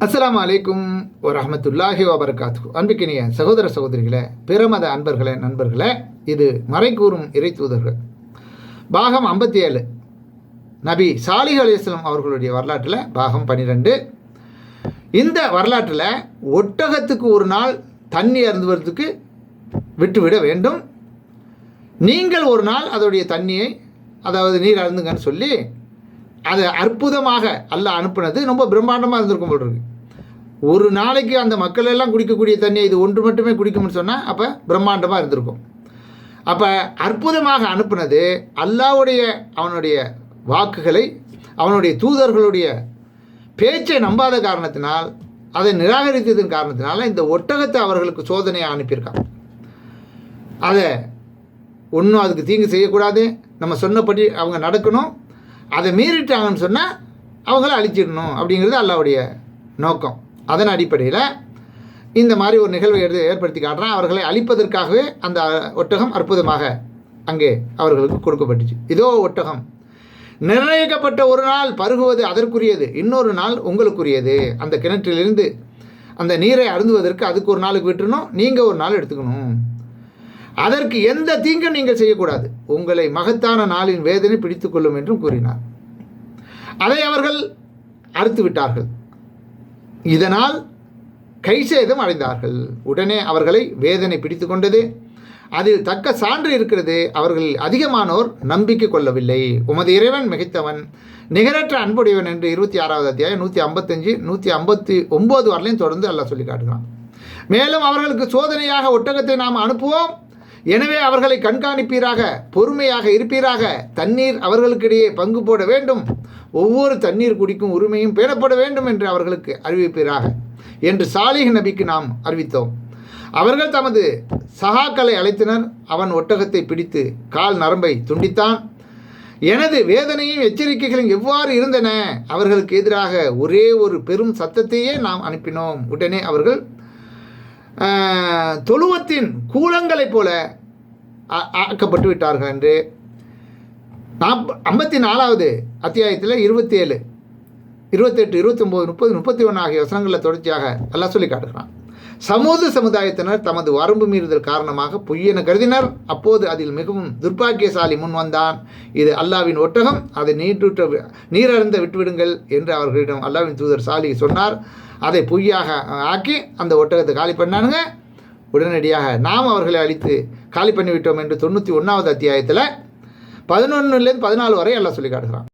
அஸ்ஸலாமு அலைக்கும் வரஹ்மத்துல்லாஹி வபரகாத்துஹு. அன்பிக்கினிய சகோதர சகோதரிகளே, பிரமத அன்பர்களே, நண்பர்களே, இது மறைக்கூறும் இறை தூதர்கள் பாகம் 57, நபி சாலிஹ் அலைஹிஸ்ஸலாம் அவர்களுடைய வரலாற்றில் பாகம் 12. இந்த வரலாற்றில் ஒட்டகத்துக்கு ஒரு நாள் தண்ணி அருந்துவதற்கு விட்டுவிட வேண்டும், நீங்கள் ஒரு நாள் அதோடைய தண்ணியை, அதாவது நீர் அருந்துங்கன்னு சொல்லி அதை அற்புதமாக அல்லாஹ் அனுப்புனது ரொம்ப பிரம்மாண்டமாக இருந்திருக்கும் போல் இருக்கு. ஒரு நாளைக்கு அந்த மக்கள் எல்லாம் குடிக்கக்கூடிய தண்ணியை இது ஒன்று மட்டுமே குடிக்கும்னு சொன்னால் அப்போ பிரம்மாண்டமாக இருந்திருக்கும். அப்போ அற்புதமாக அனுப்புனது அல்லாஹ்வுடைய அவனுடைய வாக்குகளை, அவனுடைய தூதர்களுடைய பேச்சை நம்பாத காரணத்தினால், அதை நிராகரித்ததன் காரணத்தினால இந்த ஒட்டகத்தை அவர்களுக்கு சோதனையை அனுப்பியிருக்கான். அதை ஒன்றும் அதுக்கு தீங்கு செய்யக்கூடாது, நம்ம சொன்னபடி அவங்க நடக்கணும், அதை மீறிட்டாங்கன்னு சொன்னால் அவங்கள அழிச்சிடணும் அப்படிங்கிறது அல்லாஹ்வுடைய நோக்கம். அதன் அடிப்படையில் இந்த மாதிரி ஒரு நிகழ்வை ஏற்படுத்தி காட்டுறான். அவர்களை அழிப்பதற்காகவே அந்த ஒட்டகம் அற்புதமாக அங்கே அவர்களுக்கு கொடுக்கப்பட்டுச்சு. இதோ ஒட்டகம், நிர்ணயிக்கப்பட்ட ஒரு நாள் பருகுவது அதற்குரியது, இன்னொரு நாள் உங்களுக்குரியது. அந்த கிணற்றிலிருந்து அந்த நீரை அருந்துவதற்கு அதுக்கு ஒரு நாளுக்கு விட்டுணும், நீங்கள் ஒரு நாள் எடுத்துக்கணும். அதற்கு எந்த தீங்கும் நீங்கள் செய்யக்கூடாது, உங்களை மகத்தான நாளின் வேதனை பிடித்து கொள்ளும் என்றும் கூறினார். அதை அவர்கள் அறுத்து விட்டார்கள். இதனால் கைசேதம் அடைந்தார்கள். உடனே அவர்களை வேதனை பிடித்து கொண்டது. அதில் தக்க சான்று இருக்கிறது. அவர்கள் அதிகமானோர் நம்பிக்கை கொள்ளவில்லை. உமது இறைவன் மிகைத்தவன், நிகரற்ற அன்புடையவன் என்று 26வது அத்தியாயம் 155 159 வரலையும் தொடர்ந்து அல்லாஹ் சொல்லி காட்டுகிறான். மேலும் அவர்களுக்கு சோதனையாக ஒட்டகத்தை நாம் அனுப்புவோம், எனவே அவர்களை கண்காணிப்பீராக, பொறுமையாக இருப்பீராக. தண்ணீர் அவர்களுக்கிடையே பங்கு போட வேண்டும், ஒவ்வொரு தண்ணீர் குடிக்கும் உரிமையும் பேணப்பட வேண்டும் என்று அவர்களுக்கு அறிவிப்பீராக என்று சாலிஹ் நபிக்கு நாம் அறிவித்தோம். அவர்கள் தமது சகாக்களை அழைத்தனர். அவன் ஒட்டகத்தை பிடித்து கால் நரம்பை துண்டித்தான். எனது வேதனையும் எச்சரிக்கைகளும் எவ்வாறு இருந்தன, அவர்களுக்கு எதிராக ஒரே ஒரு பெரும் சத்தத்தையே நாம் அனுப்பினோம். உடனே அவர்கள் தொழுவத்தின் கூலங்களைப் போல ஆக்கப்பட்டு விட்டார்கள் என்று 54வது அத்தியாயத்தில் 27, 28, 29, 30, 31 ஆகிய வசனங்களில் தொடர்ச்சியாக அல்லாஹ் சொல்லி காட்டுகிறான். சமுதாயத்தினர் தமது வரம்பு மீறுதல் காரணமாக பொய்யென கருதினர். அப்போது அதில் மிகவும் துர்பாக்கியசாலி முன் வந்தான். இது அல்லாவின் ஒட்டகம், அதை நீரருந்த விட்டுவிடுங்கள் என்று அவர்களிடம் அல்லாவின் தூதர் சாலிஹ் சொன்னார். அதை பொய்யாக ஆக்கி அந்த ஒட்டகத்தை காலி பண்ணானுங்க. உடனடியாக நாம் அவர்களை அழித்து காலி பண்ணிவிட்டோம் என்று 91வது அத்தியாயத்தில் 11லேருந்து 14 வரை எல்லாம் சொல்லி காட்டுகிறான்.